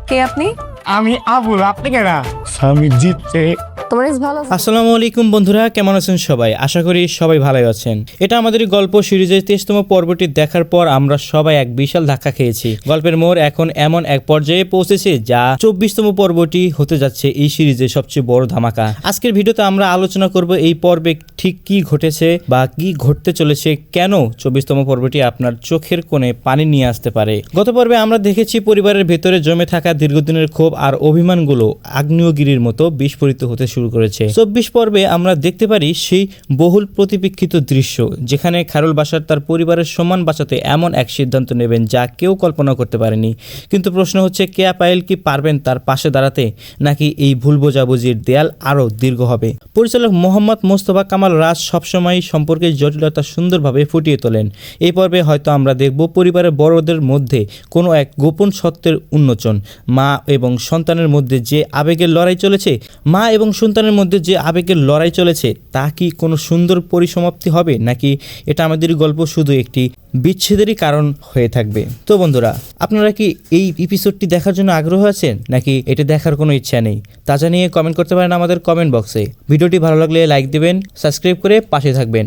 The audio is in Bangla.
কে আপনি? আমি আবুল, আপনি কেনা? আমি জিতছে। তোমার এক্স ভালো আছে? আসসালামু আলাইকুম বন্ধুরা, কেমন আছেন সবাই? আশা করি সবাই ভালোই আছেন। এটা আমাদের গল্প সিরিজের 23তম পর্বটি দেখার পর আমরা সবাই এক বিশাল ধাক্কা খেয়েছি। গল্পের মোড় এখন এমন এক পর্যায়ে পৌঁছেছে যা 24তম পর্বটি হতে যাচ্ছে এই সিরিজের সবচেয়ে বড় ধামাকা। আজকের ভিডিওতে আমরা আলোচনা করব এই পর্বে ঠিক কি ঘটেছে বা কি ঘটতে চলেছে, কেন 24তম পর্বটি আপনার চোখের কোণে পানি নিয়ে আসতে পারে। গত পর্বে আমরা দেখেছি পরিবারের ভেতরে জমে থাকা দীর্ঘদিনের ক্ষোভ আর অভিমানগুলো আগ্নেয়গিরির মতো বিস্ফোরিত হতে শুরু করেছে। 24 পর্বে আমরা দেখতে পারি সেই বহুল প্রতিপেক্ষিত দৃশ্য যেখানে খায়রুল বাশার তার পরিবারের সম্মান বাঁচাতে এমন এক সিদ্ধান্ত নেবেন যা কেউ কল্পনা করতে পারেনি। কিন্তু প্রশ্ন হচ্ছে, কেয়া পায়েল কি পারবেন তার পাশে দাঁড়াতে, নাকি এই ভুল বোঝাবুঝির দেয়াল আরও দীর্ঘ হবে? পরিচালক মোহাম্মদ মোস্তফা কামাল রাজ সবসময় সম্পর্কের জটিলতা সুন্দরভাবে ফুটিয়ে তোলেন। এই পর্বে হয়তো আমরা দেখব পরিবারের বড়দের মধ্যে কোনো এক গোপন সত্যের উন্মোচন। মা এবং সন্তানের মধ্যে যে আবেগের লড়াই চলেছে তা কি কোনো সুন্দর পরিসমাপ্তি হবে, নাকি এটা আমাদের গল্প শুধু একটি বিচ্ছেদেরই কারণ হয়ে থাকবে? তো বন্ধুরা, আপনারা কি এই এপিসোডটি দেখার জন্য আগ্রহ আছেন, নাকি এটা দেখার কোনো ইচ্ছা নেই? তা জানিয়ে কমেন্ট করতে পারেন আমাদের কমেন্ট বক্সে। ভিডিওটি ভালো লাগলে লাইক দিবেন, সাবস্ক্রাইব করে পাশে থাকবেন।